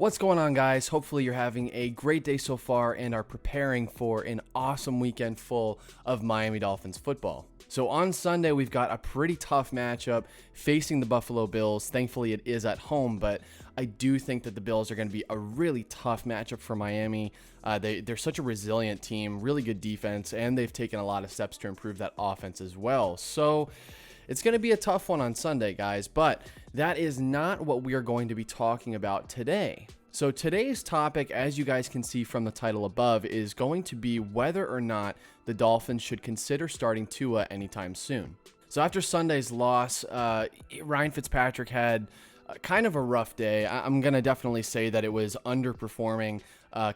What's going on, guys? Hopefully you're having a great day so far and are preparing for an awesome weekend full of Miami Dolphins football. So on Sunday, we've got a pretty tough matchup facing the Buffalo Bills. Thankfully, it is at home, but I do think that the Bills are going to be a really tough matchup for Miami. They're such a resilient team, really good defense, and they've taken a lot of steps to improve that offense as well. So it's going to be a tough one on Sunday, guys, but that is not what we are going to be talking about today. So today's topic, as you guys can see from the title above, is going to be whether or not the Dolphins should consider starting Tua anytime soon. So after Sunday's loss, Ryan Fitzpatrick had kind of a rough day. I'm going to definitely say that it was underperforming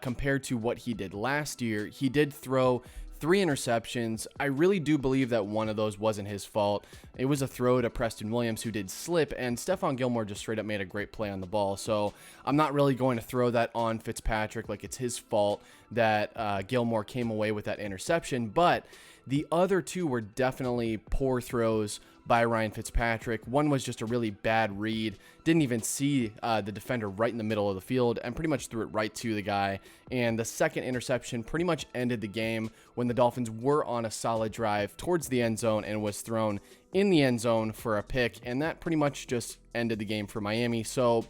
compared to what he did last year. He did throw 3 interceptions. I really do believe that one of those wasn't his fault. It was a throw to Preston Williams, who did slip, and Stephon Gilmore just straight up made a great play on the ball. So I'm not really going to throw that on Fitzpatrick like it's his fault that Gilmore came away with that interception. But the other 2 were definitely poor throws by Ryan Fitzpatrick. One was just a really bad read. Didn't even see the defender right in the middle of the field and pretty much threw it right to the guy. And the second interception pretty much ended the game when the Dolphins were on a solid drive towards the end zone and was thrown in the end zone for a pick. And that pretty much just ended the game for Miami. So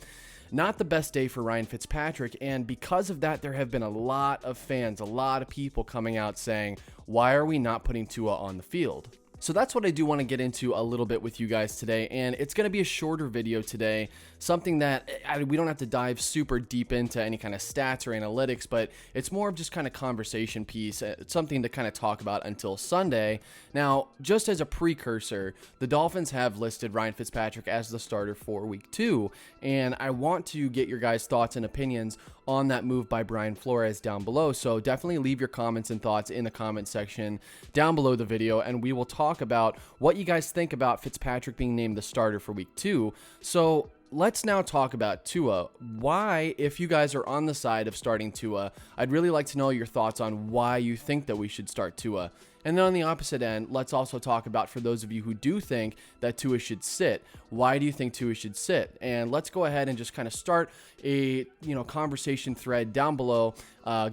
not the best day for Ryan Fitzpatrick, and because of that, there have been a lot of fans, a lot of people coming out saying, why are we not putting Tua on the field? So that's what I do want to get into a little bit with you guys today, and it's going to be a shorter video today, something that we don't have to dive super deep into any kind of stats or analytics, but it's more of just kind of conversation piece, something to kind of talk about until Sunday. Now, just as a precursor, the Dolphins have listed Ryan Fitzpatrick as the starter for week 2, and I want to get your guys' thoughts and opinions on that move by Brian Flores down below. So definitely leave your comments and thoughts in the comment section down below the video, and we will talk about what you guys think about Fitzpatrick being named the starter for week 2. So let's now talk about Tua. Why, if you guys are on the side of starting Tua, I'd really like to know your thoughts on why you think that we should start Tua. And then on the opposite end, let's also talk about, for those of you who do think that Tua should sit, why do you think Tua should sit? And let's go ahead and just kind of start a conversation thread down below,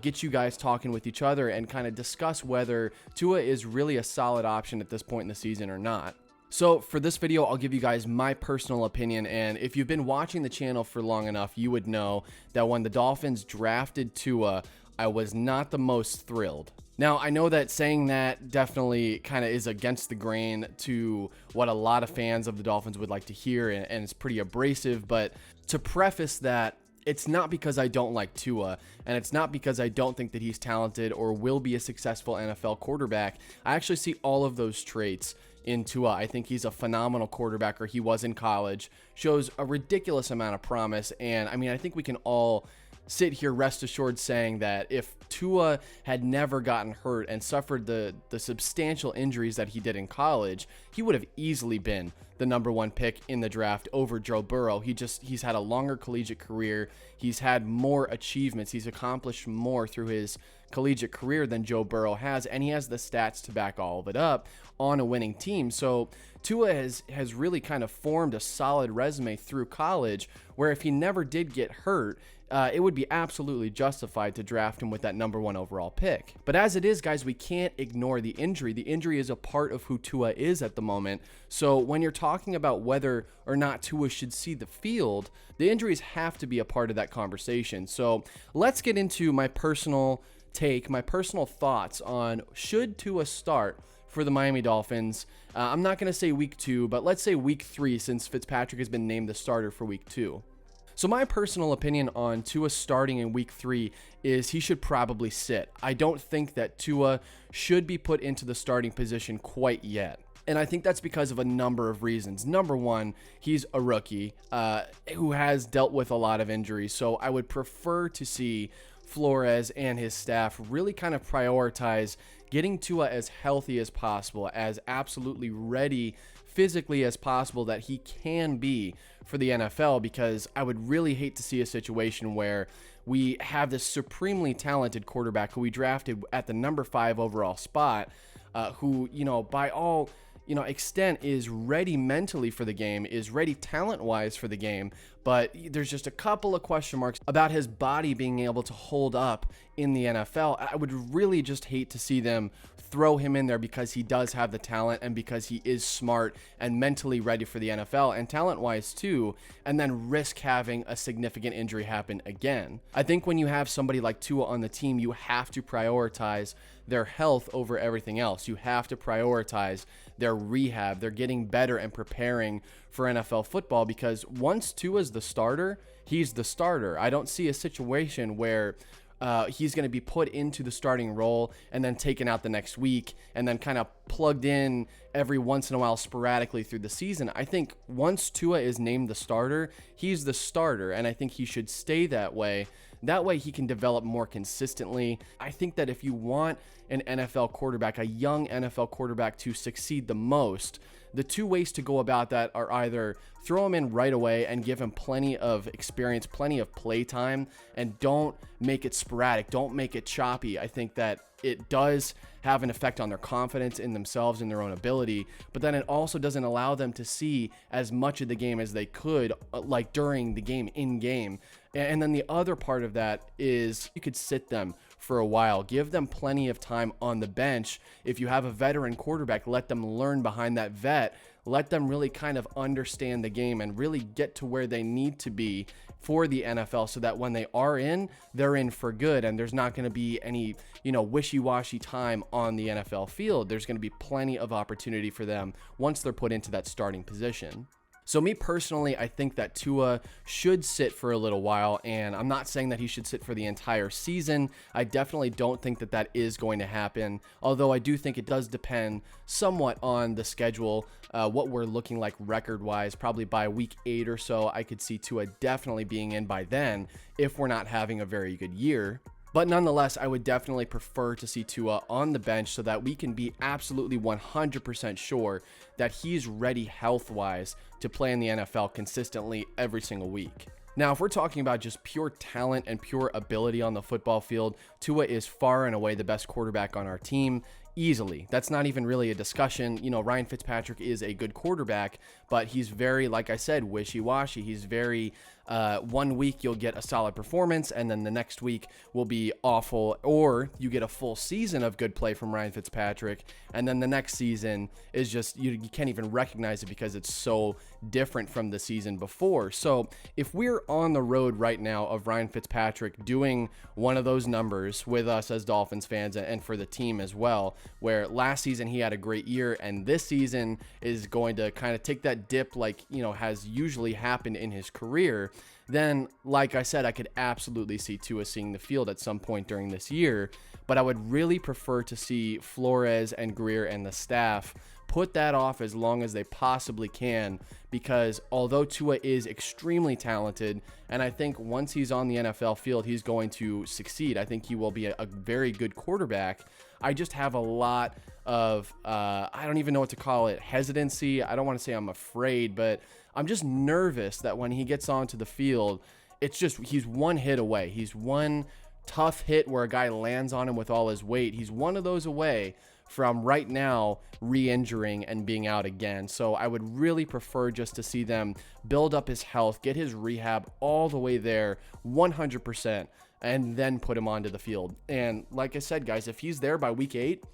get you guys talking with each other and kind of discuss whether Tua is really a solid option at this point in the season or not. So for this video, I'll give you guys my personal opinion, and if you've been watching the channel for long enough, you would know that when the Dolphins drafted Tua, I was not the most thrilled. Now, I know that saying that definitely kind of is against the grain to what a lot of fans of the Dolphins would like to hear, and it's pretty abrasive, but to preface that, it's not because I don't like Tua, and it's not because I don't think that he's talented or will be a successful NFL quarterback. I actually see all of those traits in Tua. I think he's a phenomenal quarterback, or he was in college, shows a ridiculous amount of promise, and I mean, I think we can all sit here rest assured saying that if Tua had never gotten hurt and suffered the substantial injuries that he did in college, he would have easily been the #1 pick in the draft over Joe Burrow. He's had a longer collegiate career. He's had more achievements. He's accomplished more through his collegiate career than Joe Burrow has, and he has the stats to back all of it up on a winning team. So Tua has really kind of formed a solid resume through college, where if he never did get hurt, it would be absolutely justified to draft him with that #1 overall pick. But as it is, guys, we can't ignore the injury. The injury is a part of who Tua is at the moment. So when you're talking about whether or not Tua should see the field, the injuries have to be a part of that conversation. So let's get into my personal take, my personal thoughts on should Tua start for the Miami Dolphins. I'm not going to say week 2, but let's say week 3, since Fitzpatrick has been named the starter for week 2. So my personal opinion on Tua starting in week 3 is he should probably sit. I don't think that Tua should be put into the starting position quite yet. And I think that's because of a number of reasons. Number one, he's a rookie who has dealt with a lot of injuries. So I would prefer to see Flores and his staff really kind of prioritize getting Tua as healthy as possible, as absolutely ready physically as possible that he can be for the NFL, because I would really hate to see a situation where we have this supremely talented quarterback who we drafted at the #5 overall spot, who, by all extent is ready mentally for the game, is ready talent-wise for the game, but there's just a couple of question marks about his body being able to hold up in the NFL. I would really just hate to see them throw him in there because he does have the talent and because he is smart and mentally ready for the NFL and talent-wise too, and then risk having a significant injury happen again. I think when you have somebody like Tua on the team, you have to prioritize their health over everything else. You have to prioritize their rehab. They're getting better and preparing for NFL football, because once Tua's the starter, he's the starter. I don't see a situation where he's going to be put into the starting role and then taken out the next week and then kind of plugged in every once in a while sporadically through the season. I think once Tua is named the starter, he's the starter, and I think he should stay that way. That way he can develop more consistently. I think that if you want an NFL quarterback, a young NFL quarterback to succeed the most, the two ways to go about that are either throw him in right away and give him plenty of experience, plenty of play time, and don't make it sporadic, don't make it choppy. I think that it does have an effect on their confidence in themselves and their own ability, but then it also doesn't allow them to see as much of the game as they could, like during the game, in game. And then the other part of that is you could sit them for a while, give them plenty of time on the bench. If you have a veteran quarterback, let them learn behind that vet, let them really kind of understand the game and really get to where they need to be for the NFL, so that when they are in, they're in for good, and there's not going to be any, wishy-washy time on the NFL field. There's going to be plenty of opportunity for them once they're put into that starting position. So me personally, I think that Tua should sit for a little while, and I'm not saying that he should sit for the entire season. I definitely don't think that that is going to happen, although I do think it does depend somewhat on the schedule, what we're looking like record-wise. Probably by week 8 or so, I could see Tua definitely being in by then if we're not having a very good year. But nonetheless, I would definitely prefer to see Tua on the bench so that we can be absolutely 100% sure that he's ready health-wise to play in the NFL consistently every single week. Now, if we're talking about just pure talent and pure ability on the football field, Tua is far and away the best quarterback on our team. Easily. That's not even really a discussion. Ryan Fitzpatrick is a good quarterback, but he's very, like I said, wishy-washy. He's very, one week you'll get a solid performance, and then the next week will be awful, or you get a full season of good play from Ryan Fitzpatrick, and then the next season is just, you can't even recognize it because it's so different from the season before. So if we're on the road right now of Ryan Fitzpatrick doing one of those numbers with us as Dolphins fans and for the team as well, where last season he had a great year and this season is going to kind of take that dip like, has usually happened in his career, then like I said, I could absolutely see Tua seeing the field at some point during this year. But I would really prefer to see Flores and Greer and the staff put that off as long as they possibly can, because although Tua is extremely talented, and I think once he's on the NFL field, he's going to succeed. I think he will be a very good quarterback. I just have a lot of, I don't even know what to call it, hesitancy. I don't want to say I'm afraid, but I'm just nervous that when he gets onto the field, it's just, he's one hit away. He's one tough hit where a guy lands on him with all his weight. He's one of those away from right now re-injuring and being out again. So I would really prefer just to see them build up his health, get his rehab all the way there 100%, and then put him onto the field. And like I said, guys, if he's there by week 8,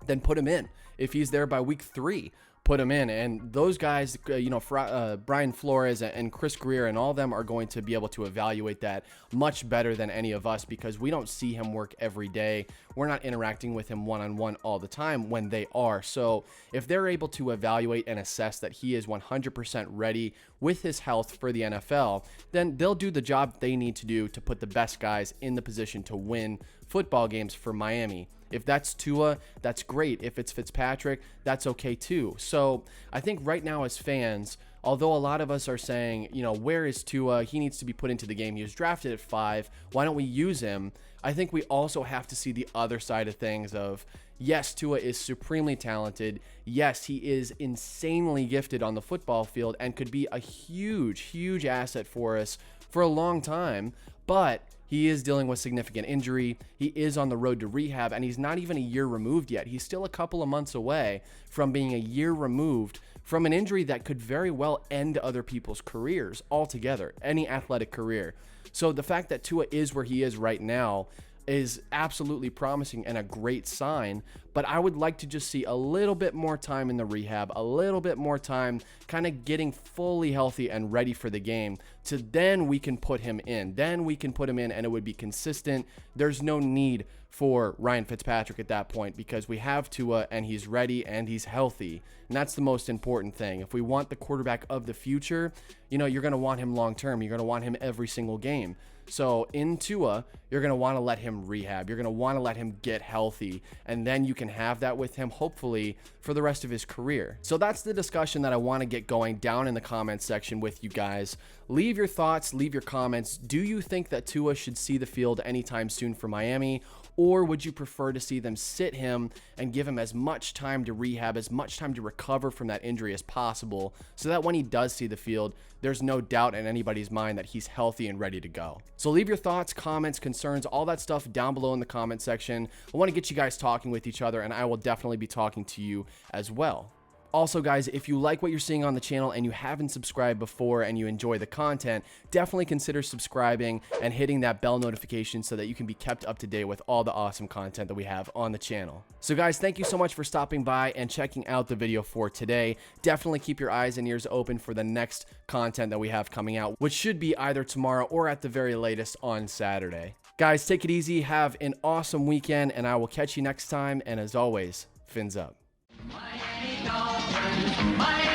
then put him in. If he's there by week 3, put him in. And those guys, Brian Flores and Chris Greer and all of them are going to be able to evaluate that much better than any of us, because we don't see him work every day. We're not interacting with him one-on-one all the time when they are. So if they're able to evaluate and assess that he is 100% ready with his health for the NFL, then they'll do the job they need to do to put the best guys in the position to win football games for Miami. If that's Tua, that's great. If it's Fitzpatrick, that's okay too. So I think right now as fans, although a lot of us are saying, where is Tua? He needs to be put into the game. He was drafted at 5. Why don't we use him? I think we also have to see the other side of things of, yes, Tua is supremely talented. Yes, he is insanely gifted on the football field and could be a huge, huge asset for us for a long time. But he is dealing with significant injury. He is on the road to rehab, and he's not even a year removed yet. He's still a couple of months away from being a year removed from an injury that could very well end other people's careers altogether, any athletic career. So the fact that Tua is where he is right now is absolutely promising and a great sign, but I would like to just see a little bit more time in the rehab, a little bit more time kind of getting fully healthy and ready for the game, to then we can put him in. Then we can put him in and it would be consistent. There's no need for Ryan Fitzpatrick at that point because we have Tua and he's ready and he's healthy. And that's the most important thing. If we want the quarterback of the future, you know, you're going to want him long term. You're going to want him every single game. So in Tua, you're going to want to let him rehab. You're going to want to let him get healthy. And then you can have that with him, hopefully, for the rest of his career. So that's the discussion that I want to get going down in the comments section with you guys. Leave your thoughts, leave your comments. Do you think that Tua should see the field anytime soon for Miami? Or would you prefer to see them sit him and give him as much time to rehab, as much time to recover from that injury as possible, so that when he does see the field, there's no doubt in anybody's mind that he's healthy and ready to go? So leave your thoughts, comments, concerns, all that stuff down below in the comment section. I want to get you guys talking with each other, and I will definitely be talking to you as well. Also, guys, if you like what you're seeing on the channel and you haven't subscribed before and you enjoy the content, definitely consider subscribing and hitting that bell notification so that you can be kept up to date with all the awesome content that we have on the channel. So guys, thank you so much for stopping by and checking out the video for today. Definitely keep your eyes and ears open for the next content that we have coming out, which should be either tomorrow or at the very latest on Saturday. Guys, take it easy, have an awesome weekend, and I will catch you next time. And as always, fins up. Miami Dolphins, Miami.